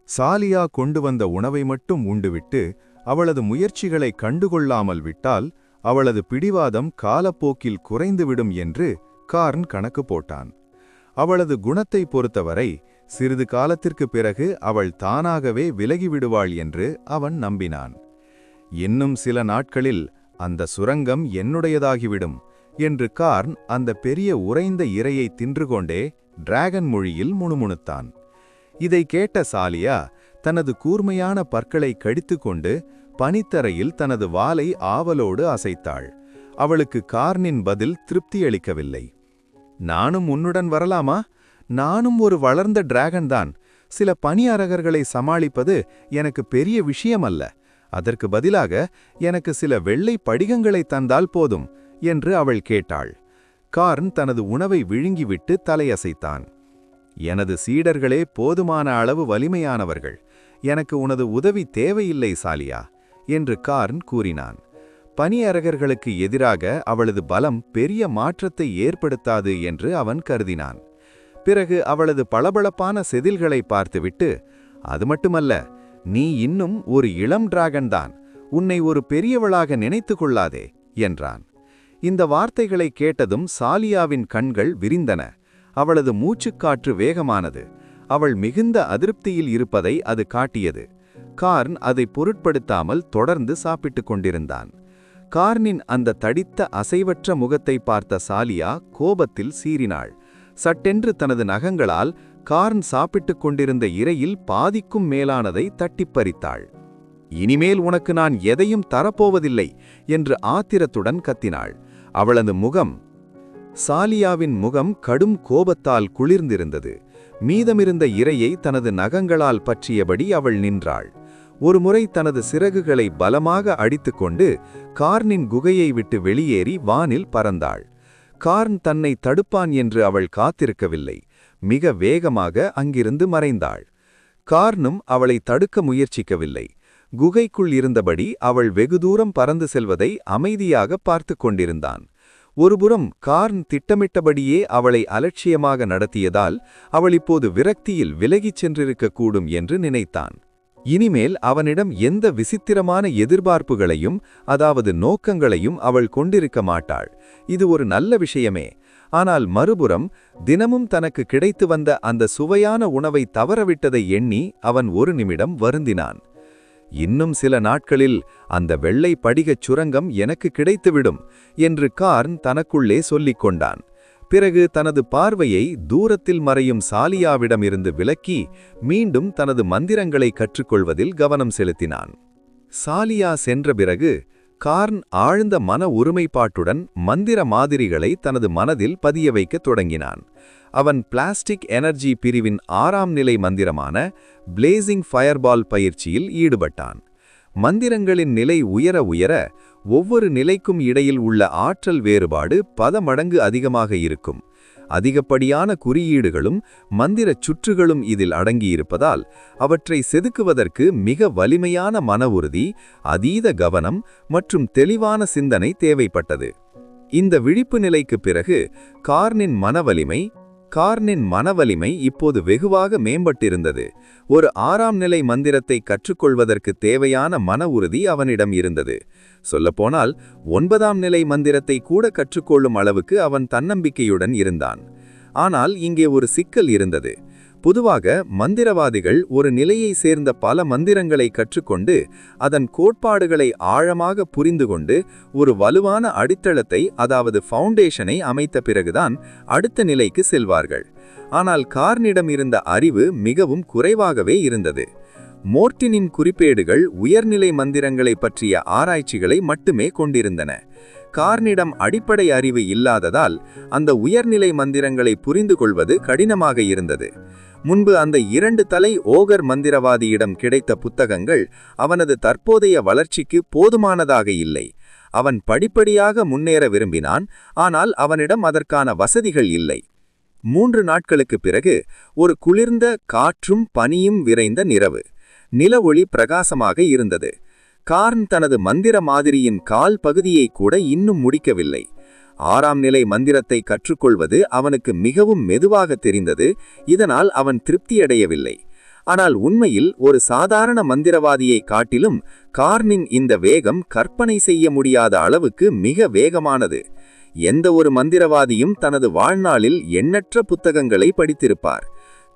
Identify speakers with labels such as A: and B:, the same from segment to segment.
A: சாலியா கொண்டு வந்த உணவை மட்டும் உண்டுவிட்டு அவளது முயற்சிகளை கண்டுகொள்ளாமல் விட்டால் அவளது பிடிவாதம் காலப்போக்கில் குறைந்துவிடும் என்று கார்ன் கணக்கு போட்டான். அவளது குணத்தை பொறுத்தவரை சிறிது காலத்திற்குப் பிறகு அவள் தானாகவே விலகிவிடுவாள் என்று அவன் நம்பினான். இன்னும் சில நாட்களில் அந்த சுரங்கம் என்னுடையதாகிவிடும் என்று கார்ன் அந்த பெரிய உறைந்த இரையை தின்றுகொண்டே டிராகன் மொழியில் முணுமுணுத்தான். இதை கேட்ட சாலியா தனது கூர்மையான பற்களை கடித்துக்கொண்டு பனித்தரையில் தனது வாலை ஆவலோடு அசைத்தாள். அவளுக்கு கார்னின் பதில் திருப்தியளிக்கவில்லை. நானும் உன்னுடன் வரலாமா? நானும் ஒரு வளர்ந்த டிராகன் தான். சில பனி அரகர்களை சமாளிப்பது எனக்கு பெரிய விஷயமல்ல. அதற்கு பதிலாக எனக்கு சில வெள்ளை படிகங்களை தந்தால் போதும் என்று அவள் கேட்டாள். கார்ன் தனது உணவை விழுங்கிவிட்டு தலையசைத்தான். எனது சீடர்களே போதுமான அளவு வலிமையானவர்கள். எனக்கு உனது உதவி தேவையில்லை சாலியா என்று கார்ன் கூறினான். பனி அரகர்களுக்கு எதிராக அவளது பலம் பெரிய மாற்றத்தை ஏற்படுத்தாது என்று அவன் கருதினான். பிறகு அவளது பளபளப்பான செதில்களை பார்த்துவிட்டு, அது மட்டுமல்ல, நீ இன்னும் ஒரு இளம் டிராகன் தான். உன்னை ஒரு பெரியவளாக நினைத்து கொள்ளாதே என்றான். இந்த வார்த்தைகளை கேட்டதும் சாலியாவின் கண்கள் விரிந்தன. அவளது மூச்சுக்காற்று வேகமானது. அவள் மிகுந்த அதிருப்தியில் இருப்பதை அது காட்டியது. கார்ன் அதை பொருட்படுத்தாமல் தொடர்ந்து சாப்பிட்டுக் கொண்டிருந்தான். கார்னின் அந்த தடித்த அசைவற்ற முகத்தை பார்த்த சாலியா கோபத்தில் சீறினாள். சட்டென்று தனது நகங்களால் கார்ன் சாப்பிட்டுக் கொண்டிருந்த இரையில் பாதிக்கும் மேலானதை தட்டிப்பறித்தாள். இனிமேல் உனக்கு நான் எதையும் தரப்போவதில்லை என்று ஆத்திரத்துடன் கத்தினாள். அவளது முகம் சாலியாவின் முகம் கடும் கோபத்தால் குளிர்ந்திருந்தது. மீதமிருந்த இரையை தனது நகங்களால் பற்றியபடி அவள் நின்றாள். ஒருமுறை தனது சிறகுகளை பலமாக அடித்துக்கொண்டு கார்னின் குகையை விட்டு வெளியேறி வானில் பறந்தாள். கார்ன் தன்னை தடுப்பான் என்று அவள் காத்திருக்கவில்லை. மிக வேகமாக அங்கிருந்து மறைந்தாள். கார்னும் அவளை தடுக்க முயற்சிக்கவில்லை. குகைக்குள் இருந்தபடி அவள் வெகு தூரம் பறந்து செல்வதை அமைதியாக பார்த்து கொண்டிருந்தான். ஒருபுறம் கார்ன் திட்டமிட்டபடியே அவளை அலட்சியமாக நடத்தியதால் அவள் இப்போது விரக்தியில் விலகிச் சென்றிருக்கக்கூடும் என்று நினைத்தான். இனிமேல் அவனிடம் எந்த விசித்திரமான எதிர்பார்ப்புகளையும், அதாவது நோக்கங்களையும் அவள் கொண்டிருக்க மாட்டாள். இது ஒரு நல்ல விஷயமே. ஆனால் மறுபுறம் தினமும் தனக்கு கிடைத்து வந்த அந்த சுவையான உணவை தவறவிட்டதை எண்ணி அவன் ஒரு நிமிடம் வருந்தினான். இன்னும் சில நாட்களில் அந்த வெள்ளை படிகச் சுரங்கம் எனக்கு கிடைத்துவிடும் என்று கார்ன் தனக்குள்ளே சொல்லிக் கொண்டான். பிறகு தனது பார்வையை தூரத்தில் மறையும் சாலியாவிடமிருந்து விலக்கி மீண்டும் தனது மந்திரங்களை கற்றுக்கொள்வதில் கவனம் செலுத்தினான். சாலியா சென்ற பிறகு கார்ன் ஆழ்ந்த மன ஒருமைப்பாட்டுடன் மந்திர மாதிரிகளை தனது மனதில் பதிய வைக்கத் தொடங்கினான். அவன் பிளாஸ்டிக் எனர்ஜி பிரிவின் 6ஆம் நிலை மந்திரமான பிளேசிங் ஃபயர்பால் பயிற்சியில் ஈடுபட்டான். மந்திரங்களின் நிலை உயர உயர ஒவ்வொரு நிலைக்கும் இடையில் உள்ள ஆற்றல் வேறுபாடு 10 மடங்கு அதிகமாக இருக்கும். அதிகப்படியான குறியீடுகளும் மந்திரச் சுற்றுகளும் இதில் அடங்கியிருப்பதால் அவற்றை செதுக்குவதற்கு மிக வலிமையான மன உறுதி, அதீத கவனம் மற்றும் தெளிவான சிந்தனை தேவைப்பட்டது. இந்த விழிப்பு நிலைக்கு பிறகு கார்னின் மனவலிமை இப்போது வெகுவாக மேம்பட்டிருந்தது. ஒரு 6ஆம் நிலை மந்திரத்தை கற்றுக்கொள்வதற்கு தேவையான மன உறுதி அவனிடம் இருந்தது. சொல்லப்போனால் 9ஆம் நிலை மந்திரத்தை கூட கற்றுக்கொள்ளும் அளவுக்கு அவன் தன்னம்பிக்கையுடன் இருந்தான். ஆனால் இங்கே ஒரு சிக்கல் இருந்தது. பொதுவாக மந்திரவாதிகள் ஒரு நிலையை சேர்ந்த பல மந்திரங்களை கற்றுக்கொண்டு அதன் கோட்பாடுகளை ஆழமாக புரிந்து கொண்டு ஒரு வலுவான அடித்தளத்தை, அதாவது ஃபவுண்டேஷனை அமைத்த பிறகுதான் அடுத்த நிலைக்கு செல்வார்கள். ஆனால் கார்னிடம் இருந்த அறிவு மிகவும் குறைவாகவே இருந்தது. மோர்டினின் குறிப்பேடுகள் உயர்நிலை மந்திரங்களை பற்றிய ஆராய்ச்சிகளை மட்டுமே கொண்டிருந்தன. கார்னிடம் அடிப்படை அறிவு இல்லாததால் அந்த உயர்நிலை மந்திரங்களை புரிந்து கொள்வது கடினமாக இருந்தது. முன்பு அந்த 2 தலை ஓகர் மந்திரவாதியிடம் கிடைத்த புத்தகங்கள் அவனது தற்போதைய வளர்ச்சிக்கு போதுமானதாக இல்லை. அவன் படிப்படியாக முன்னேற விரும்பினான், ஆனால் அவனிடம் அதற்கான வசதிகள் இல்லை. 3 நாட்களுக்கு பிறகு ஒரு குளிர்ந்த காற்றும் பனியும் விரைந்த நிலவு. நில ஒளி பிரகாசமாக இருந்தது. கார்ன் தனது மந்திர மாதிரியின் கால் பகுதியை கூட இன்னும் முடிக்கவில்லை. 6ஆம் நிலை மந்திரத்தை கற்றுக்கொள்வது அவனுக்கு மிகவும் மெதுவாக தெரிந்தது. இதனால் அவன் திருப்தியடையவில்லை.
B: ஆனால் உண்மையில் ஒரு சாதாரண மந்திரவாதியை காட்டிலும் கார்னின் இந்த வேகம் கற்பனை செய்ய முடியாத அளவுக்கு மிக வேகமானது. எந்த ஒரு மந்திரவாதியும் தனது வாழ்நாளில் எண்ணற்ற புத்தகங்களை படித்திருப்பார்.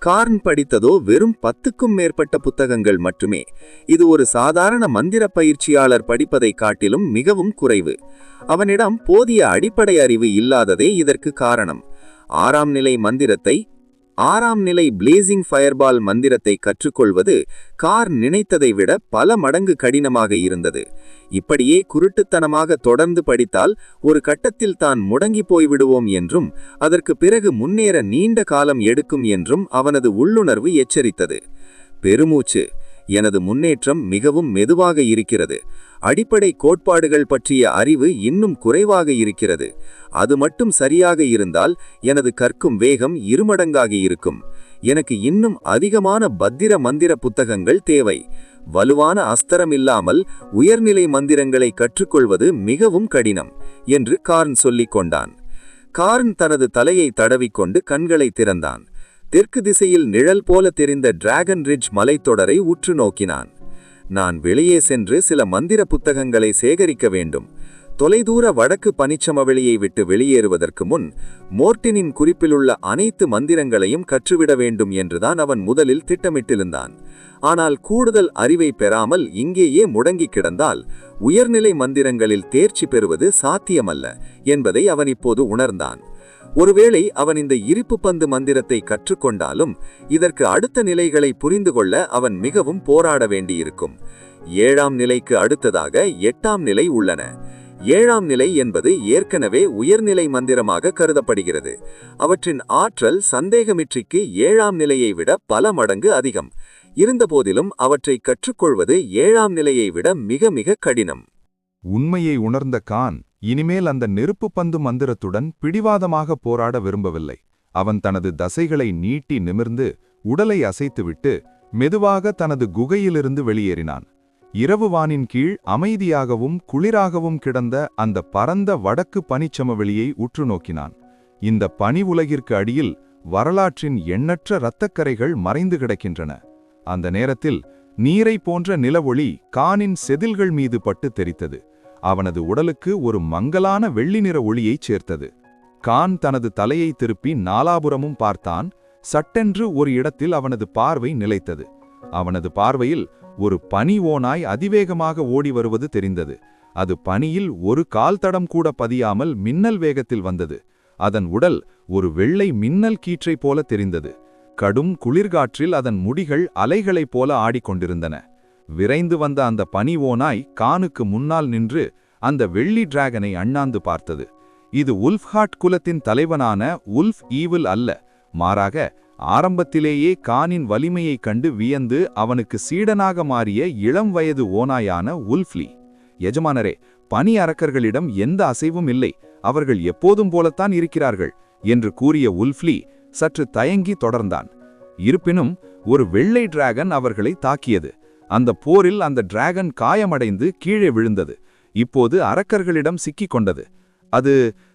B: கார்ன் படித்ததோ வெறும் 10க்கும் மேற்பட்ட புத்தகங்கள் மட்டுமே. இது ஒரு சாதாரண மந்திர பயிற்சியாளர் படிப்பதை காட்டிலும் மிகவும் குறைவு. அவனிடம் போதிய அடிப்படை அறிவு இல்லாததே இதற்கு காரணம். 6ஆம் நிலை பிளேசிங் ஃபயர்பால் மந்திரத்தை கற்றுக்கொள்வது கார்ன் நினைத்ததை விட பல மடங்கு கடினமாக இருந்தது. இப்படியே குருட்டுத்தனமாக தொடர்ந்து படித்தால் ஒரு கட்டத்தில் தான் முடங்கி போய்விடுவோம் என்றும் அதற்கு பிறகு முன்னேற நீண்ட காலம் எடுக்கும் என்றும் அவனது உள்ளுணர்வு எச்சரித்தது. பெருமூச்சு. எனது முன்னேற்றம் மிகவும் மெதுவாக இருக்கிறது. அடிப்படை கோட்பாடுகள் பற்றிய அறிவு இன்னும் குறைவாக இருக்கிறது. அது மட்டும் சரியாக இருந்தால் எனது கற்கும் வேகம் இருமடங்காகி இருக்கும். எனக்கு இன்னும் அதிகமான பத்திர மந்திர புத்தகங்கள் தேவை. வலுவான அஸ்திரம் இல்லாமல் உயர்நிலை மந்திரங்களை கற்றுக்கொள்வது மிகவும் கடினம் என்று கார்ன் சொல்லிக் கொண்டான். கார்ன் தனது தலையை தடவிக்கொண்டு கண்களை திறந்தான். தெற்கு திசையில் நிழல் போல தெரிந்த டிராகன் ரிட்ஜ் மலைத்தொடரை உற்று நோக்கினான். நான் வெளியே சென்று சில மந்திர புத்தகங்களை சேகரிக்க வேண்டும். தொலைதூர வடக்கு பனிச்சமவெளியை விட்டு வெளியேறுவதற்கு முன் மோர்டினின் குறிப்பிலுள்ள அனைத்து மந்திரங்களையும் கற்றுவிட வேண்டும் என்றுதான் அவன் முதலில் திட்டமிட்டிருந்தான். ஆனால் கூடுதல் அறிவை பெறாமல் இங்கேயே முடங்கி கிடந்தால் உயர்நிலை மந்திரங்களில் தேர்ச்சி பெறுவது சாத்தியமல்ல என்பதை அவன் இப்போது உணர்ந்தான். ஒருவேளை அவன் இந்த இருப்பு பந்து மந்திரத்தை கற்றுக்கொண்டாலும் இதற்கு அடுத்த நிலைகளை புரிந்து கொள்ள அவன் மிகவும் போராட வேண்டியிருக்கும். 7ஆம் நிலைக்கு அடுத்ததாக 8ஆம் நிலை உள்ளன. 7ஆம் நிலை என்பது ஏற்கனவே உயர்நிலை மந்திரமாக கருதப்படுகிறது. அவற்றின் ஆற்றல் சந்தேகமின்றிக்கு 7ஆம் நிலையை விட பல மடங்கு அதிகம். இருந்தபோதிலும் அவற்றை கற்றுக்கொள்வது 7ஆம் நிலையை விட மிக மிக கடினம்.
A: உண்மையை உணர்ந்த கான் இனிமேல் அந்த நெருப்பு பந்து மந்திரத்துடன் பிடிவாதமாக போராட விரும்பவில்லை. அவன் தனது தசைகளை நீட்டி நிமிர்ந்து உடலை அசைத்துவிட்டு மெதுவாக தனது குகையிலிருந்து வெளியேறினான். இரவு வானின் கீழ் அமைதியாகவும் குளிராகவும் கிடந்த அந்த பரந்த வடக்கு பனிச்சமவெளியை உற்று நோக்கினான். இந்த பனி உலகிற்கு அடியில் வரலாற்றின் எண்ணற்ற இரத்தக்கரைகள் மறைந்து கிடக்கின்றன. அந்த நேரத்தில் நீரை போன்ற நிலவொளி கானின் செதில்கள் மீது பட்டு தெரித்தது. அவனது உடலுக்கு ஒரு மங்கலான வெள்ளி நிற ஒளியைச் சேர்த்தது. கான் தனது தலையை திருப்பி நாலாபுரமும் பார்த்தான். சட்டென்று ஒரு இடத்தில் அவனது பார்வை நிலைத்தது. அவனது பார்வையில் ஒரு பனி ஓநாய் அதிவேகமாக ஓடி வருவது தெரிந்தது. அது பனியில் ஒரு கால் தடம் கூட பதியாமல் மின்னல் வேகத்தில் வந்தது. அதன் உடல் ஒரு வெள்ளை மின்னல் கீற்றை போல தெரிந்தது. கடும் குளிர்காற்றில் அதன் முடிகள் அலைகளைப் போல ஆடிக்கொண்டிருந்தன. விரைந்து வந்த அந்த பனி ஓநாய் கானுக்கு முன்னால் நின்று அந்த வெள்ளி டிராகனை அண்ணாந்து பார்த்தது. இது உல்ஃப்ஹார்ட் குலத்தின் தலைவனான உல்ஃப் ஈவில் அல்ல. மாறாக ஆரம்பத்திலேயே கானின் வலிமையைக் கண்டு வியந்து அவனுக்கு சீடனாக மாறிய இளம் வயது ஓநாயான உல்ஃப்லி. எஜமானரே, பனி அரக்கர்களிடம் எந்த அசைவும் இல்லை. அவர்கள் எப்போதும் போலத்தான் இருக்கிறார்கள் என்று கூறிய உல்ஃப்லி சற்று தயங்கி தொடர்ந்தான். இருப்பினும் ஒரு வெள்ளை டிராகன் அவர்களை தாக்கியது. அந்த போரில் அந்த டிராகன் காயமடைந்து கீழே விழுந்தது. இப்போது அரக்கர்களிடம் சிக்கிக் கொண்டது. அது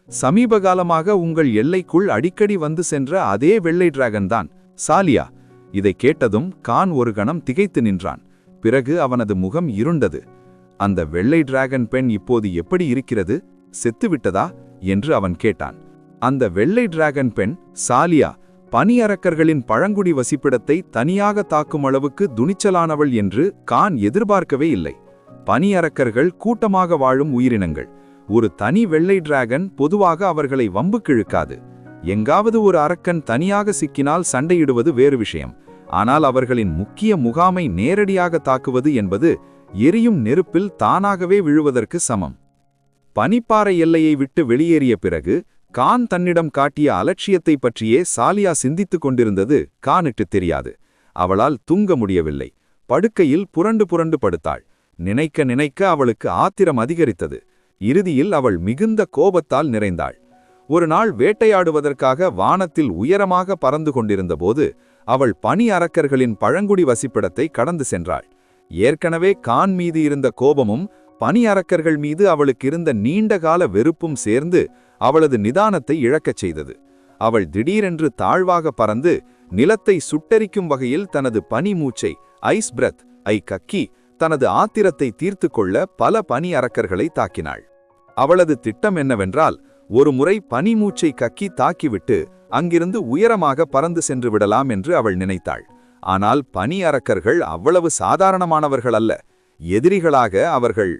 A: சமீபகாலமாக உங்கள் எல்லைக்குள் அடிக்கடி வந்து சென்ற அதே வெள்ளை டிராகன் தான், சாலியா. இதை கேட்டதும் கான் ஒரு கணம் திகைத்து நின்றான். பிறகு அவனது முகம் இருண்டது. அந்த வெள்ளை டிராகன் பெண் இப்போது எப்படி இருக்கிறது? செத்துவிட்டதா என்று அவன் கேட்டான். அந்த வெள்ளை டிராகன் பெண் சாலியா பனி அரக்கர்களின் பழங்குடி வசிப்பிடத்தை தனியாக தாக்கும் அளவுக்கு துணிச்சலானவள் என்று கான் எதிர்பார்க்கவே இல்லை. பனி அரக்கர்கள் கூட்டமாக வாழும் உயிரினங்கள். ஒரு தனி வெள்ளை டிராகன் பொதுவாக அவர்களை வம்புக்கிழுக்காது. எங்காவது ஒரு அரக்கன் தனியாக சிக்கினால் சண்டையிடுவது வேறு விஷயம். ஆனால் அவர்களின் முக்கிய முகாமை நேரடியாக தாக்குவது என்பது எரியும் நெருப்பில் தானாகவே விழுவதற்கு சமம். பனிப்பாறை எல்லையை விட்டு வெளியேறிய பிறகு கான் தன்னிடம் காட்டிய அலட்சியத்தை பற்றியே சாலியா சிந்தித்துக் கொண்டிருந்தது கானுக்கு தெரியாது. அவளால் தூங்க முடியவில்லை. படுக்கையில் புரண்டு புரண்டு படுத்தாள். நினைக்க நினைக்க அவளுக்கு ஆத்திரம் அதிகரித்தது. இறுதியில் அவள் மிகுந்த கோபத்தால் நிறைந்தாள். ஒரு நாள் வேட்டையாடுவதற்காக வானத்தில் உயரமாக பறந்து கொண்டிருந்தபோது அவள் பனி அரக்கர்களின் பழங்குடி வசிப்பிடத்தை கடந்து சென்றாள். ஏற்கனவே கான் மீது இருந்த கோபமும் பனி அரக்கர்கள் மீது அவளுக்கு இருந்த நீண்டகால வெறுப்பும் சேர்ந்து அவளது நிதானத்தை இழக்கச் செய்தது. அவள் திடீரென்று தாழ்வாக பறந்து நிலத்தை சுட்டெரிக்கும் வகையில் தனது பனி மூச்சை ஐஸ் பிரெத் கக்கி தனது ஆத்திரத்தை தீர்த்து கொள்ள பல பனி அரக்கர்களை தாக்கினாள். அவளது திட்டம் என்னவென்றால், ஒரு முறை பனி மூச்சை கக்கி தாக்கிவிட்டு அங்கிருந்து உயரமாக பறந்து சென்று விடலாம் என்று அவள் நினைத்தாள். ஆனால் பனி அரக்கர்கள் அவ்வளவு சாதாரணமானவர்கள் அல்ல. எதிரிகளாக அவர்கள்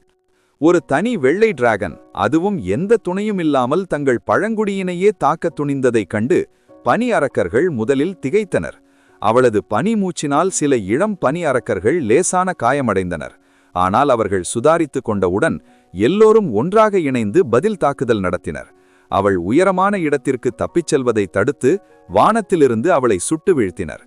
A: ஒரு தனி வெள்ளை டிராகன், அதுவும் எந்த துணையும் இல்லாமல் தங்கள் பழங்குடியினையே தாக்க துணிந்ததைக் கண்டு பனி அரக்கர்கள் முதலில் திகைத்தனர். அவளது பனி மூச்சினால் சில இளம் பனி அரக்கர்கள் லேசான காயமடைந்தனர். ஆனால் அவர்கள் சுதாரித்து கொண்டவுடன் எல்லோரும் ஒன்றாக இணைந்து பதில் தாக்குதல் நடத்தினர். அவள் உயரமான இடத்திற்கு தப்பிச் செல்வதை தடுத்து வானத்திலிருந்து அவளை சுட்டு வீழ்த்தினர்.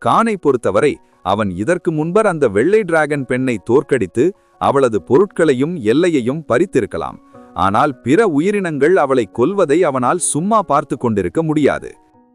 A: கானை பொறுத்தவரை அவன் இதற்கு முன்பர் அந்த வெள்ளை டிராகன் பெண்ணை தோற்கடித்து அவளது பொருட்களையும் எல்லையையும் பறித்திருக்கலாம். ஆனால் பிற உயிரினங்கள் அவளை கொல்வதை அவனால் சும்மா பார்த்து கொண்டிருக்க முடியாது.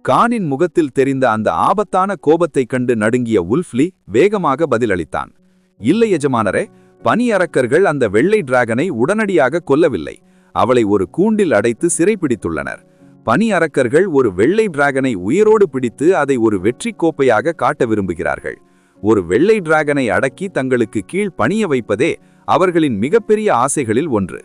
A: கானின் முகத்தில் தெரிந்த அந்த ஆபத்தான கோபத்தைக் கண்டு நடுங்கிய உல்ஃப்லி வேகமாக பதிலளித்தான். இல்லை எஜமானரே, பனி அரக்கர்கள் அந்த வெள்ளை டிராகனை உடனடியாக கொல்லவில்லை. அவளை ஒரு கூண்டில் அடைத்து சிறைப்பிடித்துள்ளனர். பனி அரக்கர்கள் ஒரு வெள்ளை டிராகனை உயிரோடு பிடித்து அதை ஒரு வெற்றி கோப்பையாக காட்ட விரும்புகிறார்கள். ஒரு வெள்ளை டிராகனை அடக்கி தங்களுக்கு கீழ் பணிய வைப்பதே அவர்களின் மிகப்பெரிய ஆசைகளில் ஒன்று.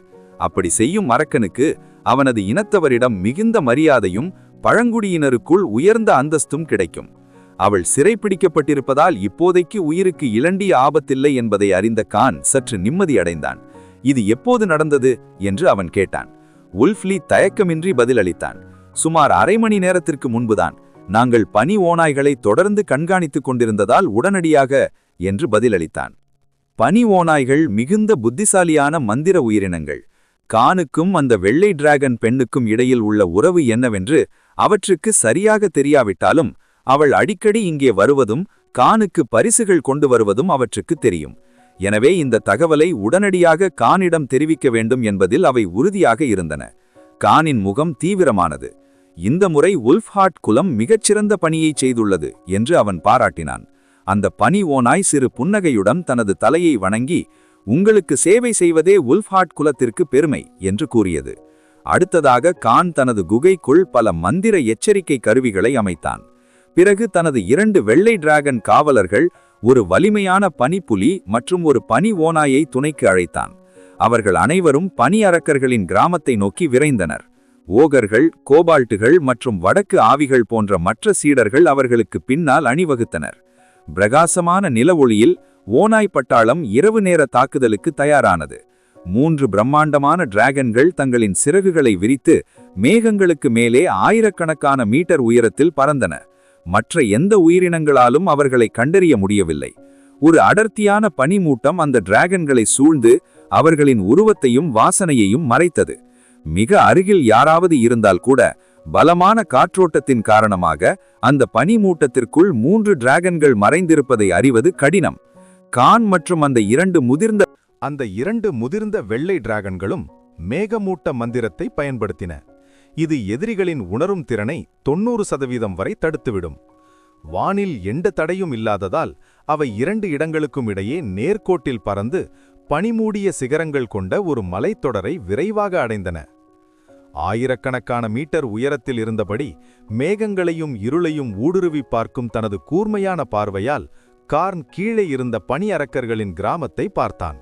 A: அப்படி செய்யும் அரக்கனுக்கு அவனது இனத்தவரிடம் மிகுந்த மரியாதையும் பழங்குடியினருக்குள் உயர்ந்த அந்தஸ்தும் கிடைக்கும். அவள் சிறைப்பிடிக்கப்பட்டிருப்பதால் இப்போதைக்கு உயிருக்கு இளண்டிய ஆபத்தில்லை என்பதை அறிந்த கான் சற்று நிம்மதியடைந்தான். இது எப்போது நடந்தது என்று அவன் கேட்டான். உல்ஃப்லி தயக்கமின்றி பதிலளித்தான். சுமார் அரை மணி நேரத்திற்கு முன்புதான். நாங்கள் பனி ஓநாய்களை தொடர்ந்து கண்காணித்துக் கொண்டிருந்ததால் உடனடியாக என்று பதிலளித்தான். பனி ஓநாய்கள் மிகுந்த புத்திசாலியான மந்திர உயிரினங்கள். கானுக்கும் அந்த வெள்ளை டிராகன் பெண்ணுக்கும் இடையில் உள்ள உறவு என்னவென்று அவற்றுக்கு சரியாக தெரியாவிட்டாலும் அவள் அடிக்கடி இங்கே வருவதும் கானுக்கு பரிசுகள் கொண்டு வருவதும் அவற்றுக்கு தெரியும். எனவே இந்த தகவலை உடனடியாக கானிடம் தெரிவிக்க வேண்டும் என்பதில் அவை உறுதியாக இருந்தன. கானின் முகம் தீவிரமானது. இந்த முறை உல்ஃப்ஹார்ட் குலம் மிகச்சிறந்த பணியை செய்துள்ளது என்று அவன் பாராட்டினான். அந்த பனி ஓநாய் சிறு புன்னகையுடன் தனது தலையை வணங்கி, உங்களுக்கு சேவை செய்வதே உல்ஃப்ஹார்ட் குலத்திற்கு பெருமை என்று கூறியது. அடுத்ததாக கான் தனது குகைக்குள் பல மந்திர எச்சரிக்கை கருவிகளை அமைத்தான். பிறகு தனது 2 வெள்ளை டிராகன் காவலர்கள், ஒரு வலிமையான பனிப்புலி மற்றும் ஒரு பனி ஓநாயை துணைக்கு அழைத்தான். அவர்கள் அனைவரும் பனி அரக்கர்களின் கிராமத்தை நோக்கி விரைந்தனர். ஓகர்கள், கோபால்ட்டுகள் மற்றும் வடக்கு ஆவிகள் போன்ற மற்ற சீடர்கள் அவர்களுக்கு பின்னால் அணிவகுத்தனர். பிரகாசமான நில ஒளியில் ஓநாய் பட்டாளம் இரவு நேர தாக்குதலுக்கு தயாரானது. 3 பிரம்மாண்டமான டிராகன்கள் தங்களின் சிறகுகளை விரித்து மேகங்களுக்கு மேலே ஆயிரக்கணக்கான மீட்டர் உயரத்தில் பறந்தன. மற்ற எந்த உயிரினங்களாலும் அவர்களை கண்டறிய முடியவில்லை. ஒரு அடர்த்தியான பனிமூட்டம் அந்த டிராகன்களை சூழ்ந்து அவர்களின் உருவத்தையும் வாசனையையும் மறைத்தது. மிக அருகில் யாராவது இருந்தால் கூட பலமான காற்றோட்டத்தின் காரணமாக அந்த பனிமூட்டத்திற்குள் 3 டிராகன்கள் மறைந்திருப்பதை அறிவது கடினம். கான் மற்றும் அந்த 2 முதிர்ந்த வெள்ளை டிராகன்களும் மேகமூட்ட மந்திரத்தை பயன்படுத்தின. இது எதிரிகளின் உணரும் திறனை 90% வரை தடுத்துவிடும். வானில் எந்த தடையும் இல்லாததால் அவை 2 இடங்களுக்கும் இடையே நேர்கோட்டில் பறந்து பனிமூடிய சிகரங்கள் கொண்ட ஒரு மலைத்தொடரை விரைவாக அடைந்தன. ஆயிரக்கணக்கான மீட்டர் உயரத்தில் இருந்தபடி மேகங்களையும் இருளையும் ஊடுருவி பார்க்கும் தனது கூர்மையான பார்வையால் கார்ன் கீழே இருந்த பனி அரக்கர்களின் கிராமத்தை பார்த்தான்.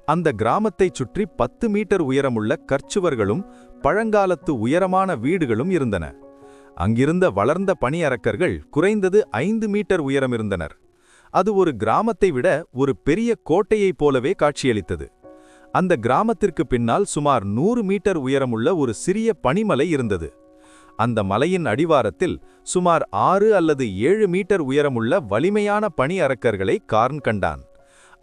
A: அந்த கிராமத்தைச் சுற்றி 10 மீட்டர் உயரமுள்ள கற்சுவர்களும் பழங்காலத்து உயரமான வீடுகளும் இருந்தன. அங்கிருந்த வளர்ந்த பனி அரக்கர்கள் குறைந்தது 5 மீட்டர் உயரம் இருந்தனர். அது ஒரு கிராமத்தை விட ஒரு பெரிய கோட்டையைப் போலவே காட்சியளித்தது. அந்த கிராமத்திற்கு பின்னால் சுமார் 100 மீட்டர் உயரமுள்ள ஒரு சிறிய பனிமலை இருந்தது. அந்த மலையின் அடிவாரத்தில் சுமார் 6 அல்லது 7 மீட்டர் உயரமுள்ள வலிமையான பனி அரக்கர்களை கார்ன் கண்டான்.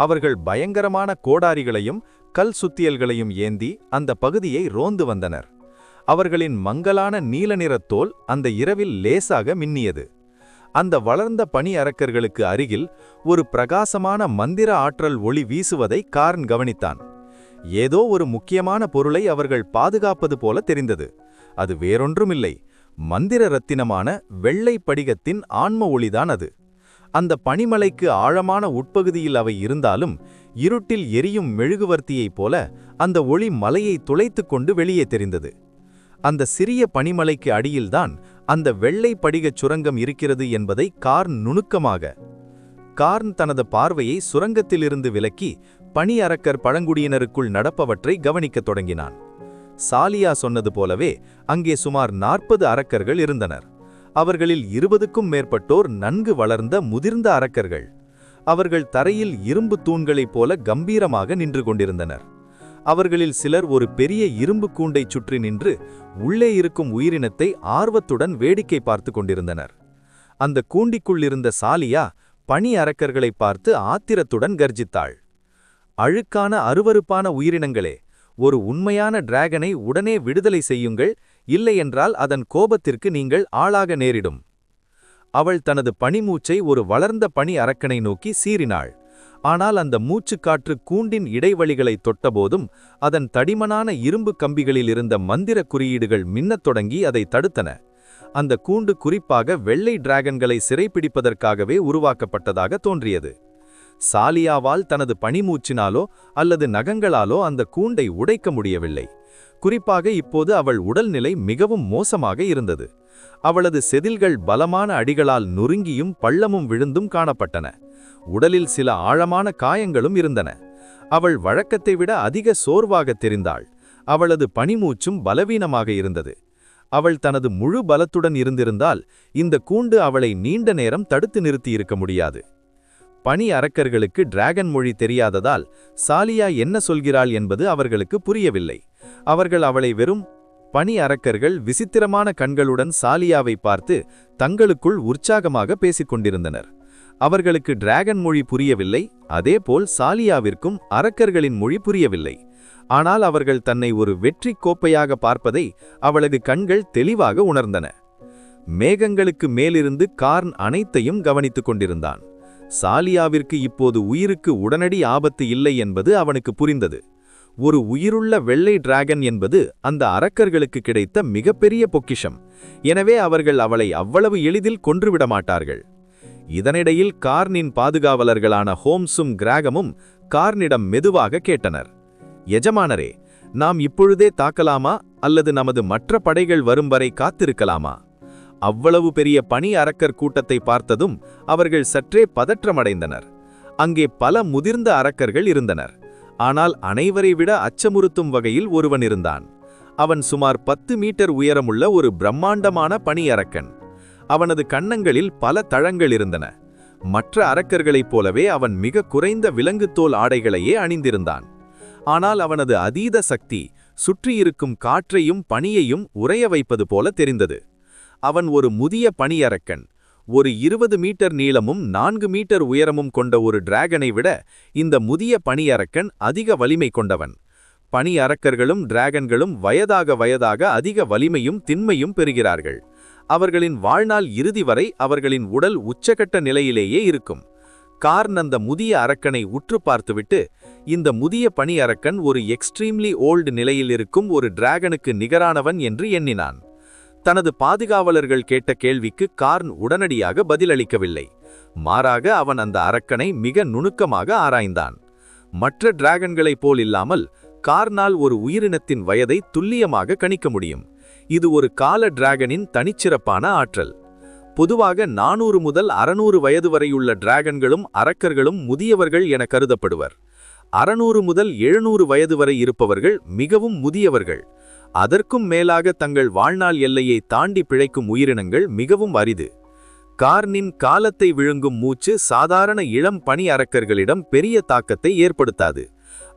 A: அவர்கள் பயங்கரமான கோடாரிகளையும் கல் சுத்தியல்களையும் ஏந்தி அந்த பகுதியை ரோந்து வந்தனர். அவர்களின் மங்கலான நீல நிறத் தோல் அந்த இரவில் லேசாக மின்னியது. அந்த வளர்ந்த பனி அரக்கர்களுக்கு அருகில் ஒரு பிரகாசமான மந்திர ஆற்றல் ஒளி வீசுவதை கார்ன் கவனித்தான். ஏதோ ஒரு முக்கியமான பொருளை அவர்கள் பாதுகாப்பது போல தெரிந்தது. அது வேறொன்றுமில்லை, மந்திர ரத்தினமான வெள்ளை படிகத்தின் ஆன்ம ஒளிதான் அது. அந்த பனிமலைக்கு ஆழமான உட்பகுதியில் அவை இருந்தாலும் இருட்டில் எரியும் மெழுகுவர்த்தியைப் போல அந்த ஒளி மலையை துளைத்து கொண்டு வெளியே தெரிந்தது. அந்த சிறிய பனிமலைக்கு அடியில்தான் அந்த வெள்ளை படிகச் சுரங்கம் இருக்கிறது என்பதை கார்ன் தனது பார்வையை சுரங்கத்திலிருந்து விலக்கி பனி அரக்கர் பழங்குடியினருக்குள் நடப்பவற்றை கவனிக்கத் தொடங்கினான். சாலியா சொன்னது போலவே அங்கே சுமார் 40 அரக்கர்கள் இருந்தனர். அவர்களில் 20க்கும் மேற்பட்டோர் நன்கு வளர்ந்த முதிர்ந்த அரக்கர்கள். அவர்கள் தரையில் இரும்பு தூண்களைப் போல கம்பீரமாக நின்று கொண்டிருந்தனர். அவர்களில் சிலர் ஒரு பெரிய இரும்பு கூண்டைச் சுற்றி நின்று உள்ளே இருக்கும் உயிரினத்தை ஆர்வத்துடன் வேடிக்கை பார்த்து கொண்டிருந்தனர். அந்த கூண்டிக்குள்ளிருந்த சாலியா பனி அரக்கர்களை பார்த்து ஆத்திரத்துடன் கர்ஜித்தாள். அழுக்கான அருவருப்பான உயிரினங்களே, ஒரு உண்மையான டிராகனை உடனே விடுதலை செய்யுங்கள், இல்லையென்றால் அதன் கோபத்திற்கு நீங்கள் ஆளாக நேரிடும். அவள் தனது பனிமூச்சை ஒரு வளர்ந்த பனி அரக்கனை நோக்கி சீறினாள். ஆனால் அந்த மூச்சுக்காற்று கூண்டின் இடைவெளிகளை தொட்டபோதும் அதன் தடிமனான இரும்பு கம்பிகளில் இருந்த மந்திர குறியீடுகள் மின்னத் தொடங்கி அதை தடுத்தன. அந்த கூண்டு குறிப்பாக வெள்ளை டிராகன்களை சிறைப்பிடிப்பதற்காகவே உருவாக்கப்பட்டதாக தோன்றியது. சாலியாவால் தனது பனிமூச்சினாலோ அல்லது நகங்களாலோ அந்த கூண்டை உடைக்க முடியவில்லை. குறிப்பாக இப்போது அவள் உடல்நிலை மிகவும் மோசமாக இருந்தது. அவளது செதில்கள் பலமான அடிகளால் நொறுங்கியும் பள்ளமும் விழுந்தும் காணப்பட்டன. உடலில் சில ஆழமான காயங்களும் இருந்தன. அவள் வழக்கத்தை விட அதிக சோர்வாக தெரிந்தாள். அவளது பனிமூச்சும் பலவீனமாக இருந்தது. அவள் தனது முழு பலத்துடன் இருந்திருந்தால் இந்த கூண்டு அவளை நீண்ட நேரம் தடுத்து நிறுத்தியிருக்க முடியாது. பனி அரக்கர்களுக்கு டிராகன் மொழி தெரியாததால் சாலியா என்ன சொல்கிறாள் என்பது அவர்களுக்கு புரியவில்லை. அவர்கள் அவளை வெறும் பனி அரக்கர்கள் விசித்திரமான கண்களுடன் சாலியாவை பார்த்து தங்களுக்குள் உற்சாகமாக பேசிக் கொண்டிருந்தனர். அவர்களுக்கு டிராகன் மொழி புரியவில்லை, அதேபோல் சாலியாவிற்கும் அரக்கர்களின் மொழி புரியவில்லை. ஆனால் அவர்கள் தன்னை ஒரு வெற்றி கோப்பையாக பார்ப்பதை அவளது கண்கள் தெளிவாக உணர்ந்தன. மேகங்களுக்கு மேலிருந்து கார்ன் அனைத்தையும் கவனித்துக் கொண்டிருந்தான். சாலியாவிற்கு இப்போது உயிருக்கு உடனடி ஆபத்து இல்லை என்பது அவனுக்கு புரிந்தது. ஒரு உயிருள்ள வெள்ளை டிராகன் என்பது அந்த அரக்கர்களுக்கு கிடைத்த மிகப்பெரிய பொக்கிஷம். எனவே அவர்கள் அவளை அவ்வளவு எளிதில் கொன்றுவிட மாட்டார்கள். இதனிடையில் கார்னின் பாதுகாவலர்களான ஹோம்ஸும் கிராகமும் கார்னிடம் மெதுவாக கேட்டனர், எஜமானரே, நாம் இப்பொழுதே தாக்கலாமா அல்லது நமது மற்ற படைகள் வரும் வரை காத்திருக்கலாமா? அவ்வளவு பெரிய பனி அரக்கர் கூட்டத்தை பார்த்ததும் அவர்கள் சற்றே பதற்றமடைந்தனர். அங்கே பல முதிர்ந்த அரக்கர்கள் இருந்தனர். ஆனால் அனைவரை விட அச்சமுறுத்தும் வகையில் ஒருவன் இருந்தான். அவன் சுமார் 10 மீட்டர் உயரமுள்ள ஒரு பிரம்மாண்டமான பனி அரக்கன். அவனது கன்னங்களில் பல தழங்கள் இருந்தன. மற்ற அரக்கர்களைப் போலவே அவன் மிக குறைந்த விலங்குத்தோல் ஆடைகளையே அணிந்திருந்தான். ஆனால் அவனது அதீத சக்தி சுற்றியிருக்கும் காற்றையும் பனியையும் உறைய வைப்பது போல தெரிந்தது. அவன் ஒரு முதிய பனியரக்கன். ஒரு 20 மீட்டர் நீளமும் 4 மீட்டர் உயரமும் கொண்ட ஒரு டிராகனை விட இந்த முதிய பனியரக்கன் அதிக வலிமை கொண்டவன். பனி அரக்கர்களும் டிராகன்களும் வயதாக அதிக வலிமையும் திண்மையும் பெறுகிறார்கள். அவர்களின் வாழ்நாள் இறுதி வரை அவர்களின் உடல் உச்சகட்ட நிலையிலேயே இருக்கும். கார்ன் அந்த முதிய அரக்கனை உற்று பார்த்துவிட்டு, இந்த முதிய பனி அரக்கன் ஒரு எக்ஸ்ட்ரீம்லி ஓல்டு நிலையில் இருக்கும் ஒரு டிராகனுக்கு நிகரானவன் என்று எண்ணினான். தனது பாதுகாவலர்கள் கேட்ட கேள்விக்கு கார்ன் உடனடியாக பதிலளிக்கவில்லை. மாறாக அவன் அந்த அரக்கனை மிக நுணுக்கமாக ஆராய்ந்தான். மற்ற டிராகன்களைப் போல் இல்லாமல் கார்னால் ஒரு உயிரினத்தின் வயதை துல்லியமாக கணிக்க முடியும். இது ஒரு கால டிராகனின் தனிச்சிறப்பான ஆற்றல். பொதுவாக 400 முதல் 600 வயது வரையுள்ள டிராகன்களும் அரக்கர்களும் முதியவர்கள் என கருதப்படுவர். 600 முதல் 700 வயது வரை இருப்பவர்கள் மிகவும் முதியவர்கள். அதற்கும் மேலாக தங்கள் வாழ்நாள் எல்லையை தாண்டி பிழைக்கும் உயிரினங்கள் மிகவும் அரிது. கார்னின் காலத்தை விழுங்கும் மூச்சு சாதாரண இளம் பனி அரக்கர்களிடம் பெரிய தாக்கத்தை ஏற்படுத்தாது.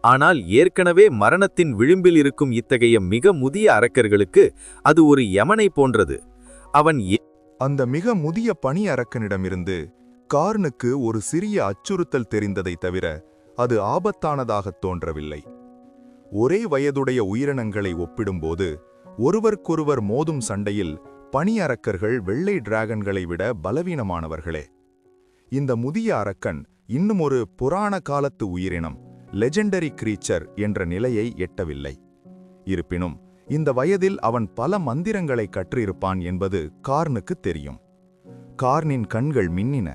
A: ஆனால் ஏற்கனவே மரணத்தின் விளிம்பில் இருக்கும் இத்தகைய மிக முதிய அரக்கர்களுக்கு அது ஒரு யமனை போன்றது. அவன்
C: அந்த மிக முதிய பனி அரக்கனிடமிருந்து கார்னுக்கு ஒரு சிறிய அச்சுறுத்தல் தெரிந்ததை தவிர அது ஆபத்தானதாகத் தோன்றவில்லை. ஒரே வயதுடைய உயிரினங்களை ஒப்பிடும்போது ஒருவருக்கொருவர் மோதும் சண்டையில் பனி அரக்கர்கள் வெள்ளை டிராகன்களை விட பலவீனமானவர்களே. இந்த முதிய அரக்கன் இன்னும் ஒரு புராண காலத்து உயிரினம், லெஜெண்டரி கிரீச்சர் என்ற நிலையை எட்டவில்லை. இருப்பினும் இந்த வயதில் அவன் பல மந்திரங்களை கற்றிருப்பான் என்பது கார்னுக்கு தெரியும். கார்னின் கண்கள் மின்னின.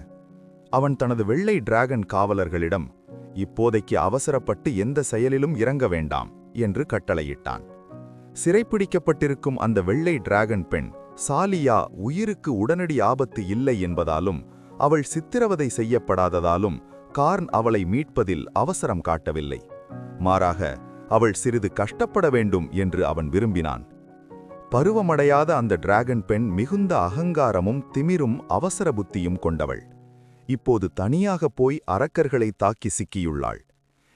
C: அவன் தனது வெள்ளை டிராகன் காவலர்களிடம், இப்போதைக்கு அவசரப்பட்டு எந்த செயலிலும் இறங்க வேண்டாம் என்று கட்டளையிட்டான். சிறைப்பிடிக்கப்பட்டிருக்கும் அந்த வெள்ளை டிராகன் பெண் சாலியா உயிருக்கு உடனடி ஆபத்து இல்லை என்பதாலும் அவள் சித்திரவதை செய்யப்படாததாலும் கார்ன் அவளை மீட்பதில் அவசரம் காட்டவில்லை. மாறாக அவள் சிறிது கஷ்டப்பட வேண்டும் என்று அவன் விரும்பினான். பருவமடையாத அந்த டிராகன் பெண் மிகுந்த அகங்காரமும் திமிரும் அவசர புத்தியும் கொண்டவள். இப்போது தனியாக போய் அரக்கர்களை தாக்கி சிக்கியுள்ளாள்.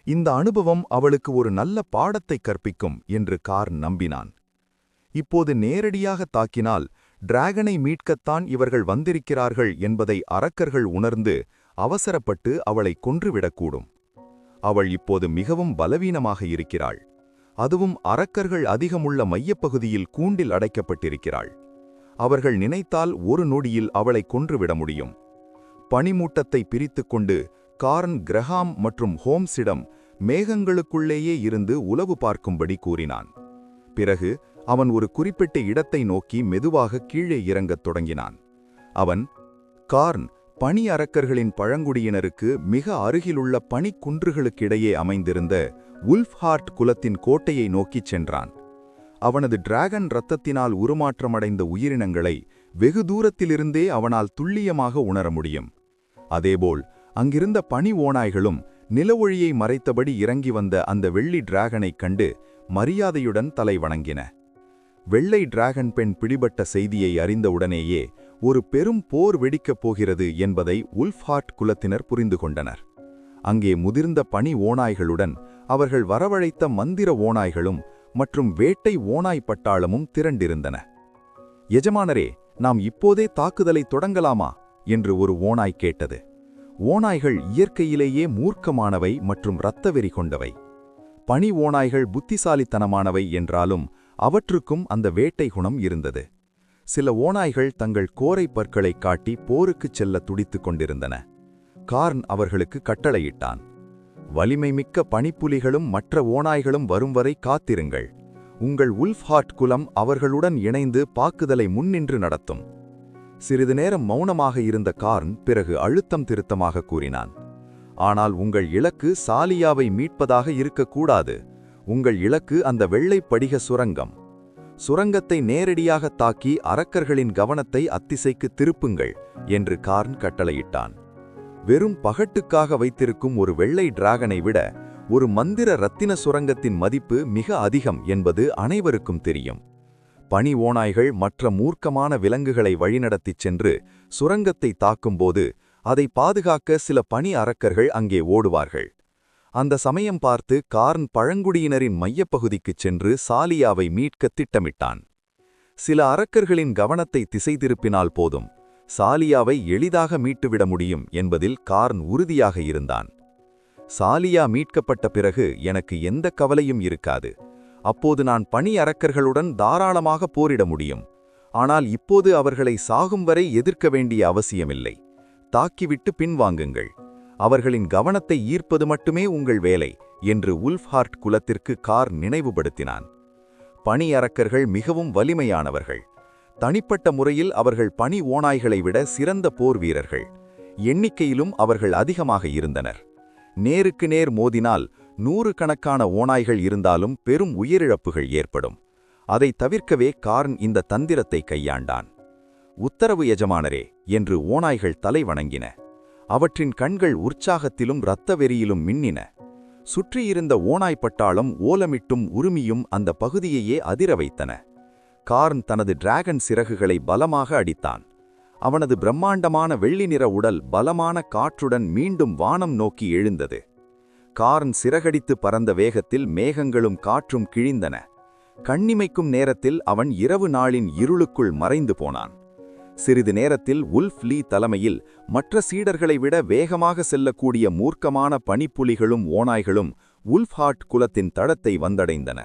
C: இந்த அனுபவம் அவளுக்கு ஒரு நல்ல பாடத்தை கற்பிக்கும் என்று கார்ன் நம்பினான். இப்போது நேரடியாக தாக்கினால் டிராகனை மீட்கத்தான் இவர்கள் வந்திருக்கிறார்கள் என்பதை அரக்கர்கள் உணர்ந்து அவசரப்பட்டு அவளை கொன்றுவிடக்கூடும். அவள் இப்போது மிகவும் பலவீனமாக இருக்கிறாள். அதுவும் அரக்கர்கள் அதிகமுள்ள மையப்பகுதியில் கூண்டில் அடைக்கப்பட்டிருக்கிறாள். அவர்கள் நினைத்தால் ஒரு நொடியில் அவளை கொன்றுவிட முடியும். பனிமூட்டத்தை பிரித்துக்கொண்டு கார்ன் கிரஹாம் மற்றும் ஹோம்ஸிடம் மேகங்களுக்குள்ளேயே இருந்து உளவு பார்க்கும்படி கூறினான். பிறகு அவன் ஒரு குறிப்பிட்ட இடத்தை நோக்கி மெதுவாக கீழே இறங்கத் தொடங்கினான். அவன் கார்ன் பனி அரக்கர்களின் பழங்குடியினருக்கு மிக அருகிலுள்ள பனிக்குன்றுகளுக்கிடையே அமைந்திருந்த உல்ஃப்ஹார்ட் குலத்தின் கோட்டையை நோக்கிச் சென்றான். அவனது டிராகன் இரத்தத்தினால் உருமாற்றமடைந்த உயிரினங்களை வெகு தூரத்திலிருந்தே அவனால் துல்லியமாக உணர முடியும். அதேபோல் அங்கிருந்த பனி ஓநாய்களும் நிலவொழியை மறைத்தபடி இறங்கி வந்த அந்த வெள்ளி டிராகனைக் கண்டு மரியாதையுடன் தலை வணங்கின. வெள்ளை டிராகன் பெண் பிடிபட்ட செய்தியை அறிந்தவுடனேயே ஒரு பெரும் போர் வெடிக்கப் போகிறது என்பதை உல்ஃப்ஹார்ட் குலத்தினர் புரிந்து கொண்டனர். அங்கே முதிர்ந்த பனி ஓநாய்களுடன் அவர்கள் வரவழைத்த மந்திர ஓநாய்களும் மற்றும் வேட்டை ஓநாய் பட்டாளமும் திரண்டிருந்தன. எஜமானரே, நாம் இப்போதே தாக்குதலை தொடங்கலாமா என்று ஒரு ஓநாய் கேட்டது. ஓநாய்கள் இயற்கையிலேயே மூர்க்கமானவை மற்றும் இரத்தவெறி கொண்டவை. பனி ஓநாய்கள் புத்திசாலித்தனமானவை என்றாலும் அவற்றுக்கும் அந்த வேட்டை குணம் இருந்தது. சில ஓநாய்கள் தங்கள் கோரை பற்களை காட்டி போருக்குச் செல்ல துடித்துக் கொண்டிருந்தன. கார்ன் அவர்களுக்கு கட்டளையிட்டான். வலிமை மிக்க பனிப்புலிகளும் மற்ற ஓநாய்களும் வரும் வரை காத்திருங்கள். உங்கள் உல்ஃப்ஹார்ட் குலம் அவர்களுடன் இணைந்து பாக்குதலை முன்னின்று நடத்தும். சிறிது நேரம் மௌனமாக இருந்த கார்ன் பிறகு அழுத்தம் திருத்தமாக கூறினான். ஆனால் உங்கள் இலக்கு சாலியாவை மீட்பதாக இருக்கக்கூடாது. உங்கள் இலக்கு அந்த வெள்ளை படிக சுரங்கம். சுரங்கத்தை நேரடியாக தாக்கி அரக்கர்களின் கவனத்தை அத்திசைக்கு திருப்புங்கள் என்று கார்ன் கட்டளையிட்டான். வெறும் பகட்டுக்காக வைத்திருக்கும் ஒரு வெள்ளை டிராகனை விட ஒரு மந்திர இரத்தின சுரங்கத்தின் மதிப்பு மிக அதிகம் என்பது அனைவருக்கும் தெரியும். பனி ஓநாய்கள் மற்ற மூர்க்கமான விலங்குகளை வழிநடத்திச் சென்று சுரங்கத்தை தாக்கும்போது அதை பாதுகாக்க சில பனி அரக்கர்கள் அங்கே ஓடுவார்கள். அந்த சமயம் பார்த்து கார்ன் பழங்குடியினரின் மையப்பகுதிக்குச் சென்று சாலியாவை மீட்க திட்டமிட்டான். சில அரக்கர்களின் கவனத்தை திசை திருப்பினால் போதும், சாலியாவை எளிதாக மீட்டுவிட முடியும் என்பதில் கார்ன் உறுதியாக இருந்தான். சாலியா மீட்கப்பட்ட பிறகு எனக்கு எந்த கவலையும் இருக்காது. அப்போது நான் பனி அரக்கர்களுடன் தாராளமாக போரிட முடியும். ஆனால் இப்போது அவர்களை சாகும் வரை எதிர்க்க வேண்டிய அவசியமில்லை. தாக்கிவிட்டு பின்வாங்குங்கள். அவர்களின் கவனத்தை ஈர்ப்பது மட்டுமே உங்கள் வேலை என்று உல்ஃப்ஹார்ட் குலத்திற்கு கார்ன் நினைவுபடுத்தினான். பனி அரக்கர்கள் மிகவும் வலிமையானவர்கள். தனிப்பட்ட முறையில் அவர்கள் பனி ஓநாய்களை விட சிறந்த போர் வீரர்கள். எண்ணிக்கையிலும் அவர்கள் அதிகமாக இருந்தனர். நேருக்கு நேர் மோதினால் 100 கணக்கான ஓநாய்கள் இருந்தாலும் பெரும் உயிரிழப்புகள் ஏற்படும். அதை தவிர்க்கவே கார்ன் இந்த தந்திரத்தை கையாண்டான். உத்தரவு எஜமானரே என்று ஓநாய்கள் தலை வணங்கின. அவற்றின் கண்கள் உற்சாகத்திலும் இரத்தவெறியிலும் மின்னின. சுற்றியிருந்த ஓநாய் பட்டாளம் ஓலமிட்டும் உருமியும் அந்த பகுதியையே அதிர வைத்தன. கார்ன் தனது டிராகன் சிறகுகளை பலமாக அடித்தான். அவனது பிரம்மாண்டமான வெள்ளி நிற உடல் பலமான காற்றுடன் மீண்டும் வானம் நோக்கி எழுந்தது. கார்ன் சிறகடித்து பறந்த வேகத்தில் மேகங்களும் காற்றும் கிழிந்தன. கண்ணிமைக்கும் நேரத்தில் அவன் இரவு நாளின் இருளுக்குள் மறைந்து போனான். சிறிது நேரத்தில் உல்ஃப் லீ தலைமையில் மற்ற சீடர்களை விட வேகமாக செல்லக்கூடிய மூர்க்கமான பனிப்புலிகளும் ஓநாய்களும் உல்ஃப்ஹார்ட் குலத்தின் தடத்தை வந்தடைந்தன.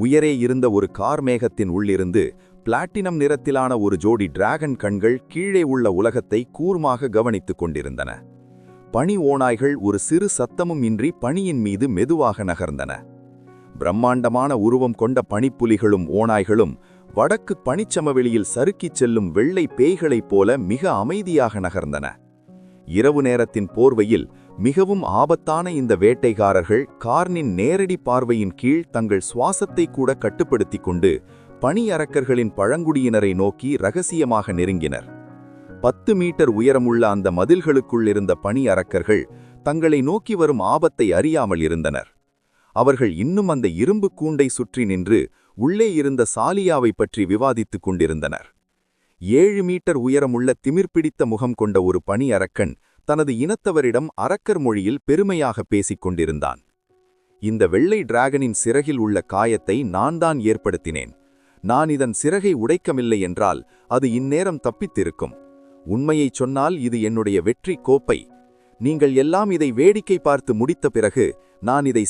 C: உயரே இருந்த ஒரு கார்மேகத்தின் உள்ளிருந்து பிளாட்டினம் நிறத்திலான ஒரு ஜோடி டிராகன் கண்கள் கீழே உள்ள உலகத்தை கூர்மாக கவனித்துக் கொண்டிருந்தன. பனி ஓநாய்கள் ஒரு சிறு சத்தமும் இன்றி பனியின் மீது மெதுவாக நகர்ந்தன. பிரம்மாண்டமான உருவம் கொண்ட பனிப்புலிகளும் ஓநாய்களும் வடக்கு பனிச்சமவெளியில் சறுக்கிச் செல்லும் வெள்ளை பேய்களைப் போல மிக அமைதியாக நகர்ந்தன. இரவு நேரத்தின் போர்வையில் மிகவும் ஆபத்தான இந்த வேட்டைக்காரர்கள் கார்னின் நேரடி பார்வையின் கீழ் தங்கள் சுவாசத்தை கூட கட்டுப்படுத்திக் கொண்டு
B: பனி அரக்கர்களின் பழங்குடியினரை நோக்கி ரகசியமாக நெருங்கினர். 10 மீட்டர் உயரமுள்ள அந்த மதில்களுக்குள் இருந்த பனி அரக்கர்கள் தங்களை நோக்கி வரும் ஆபத்தை அறியாமல் இருந்தனர். அவர்கள் இன்னும் அந்த இரும்பு கூண்டை சுற்றி நின்று உள்ளே இருந்த சாலியாவை பற்றி விவாதித்துக் கொண்டிருந்தனர். 7 மீட்டர் உயரமுள்ள திமிர்பிடித்த முகம் கொண்ட ஒரு பனி அரக்கன் தனது இனத்தவரிடம் அரக்கர் மொழியில் பெருமையாக பேசிக் கொண்டிருந்தான். இந்த வெள்ளை டிராகனின் சிறகில் உள்ள காயத்தை நான் தான் ஏற்படுத்தினேன். நான் இதன் சிறகை உடைக்கவில்லை என்றால் அது இந்நேரம் தப்பித்திருக்கும். உண்மையைச் சொன்னால் இது என்னுடைய வெற்றி கோப்பை. நீங்கள் எல்லாம் இதை வேடிக்கை பார்த்து முடித்த பிறகு நான் இதை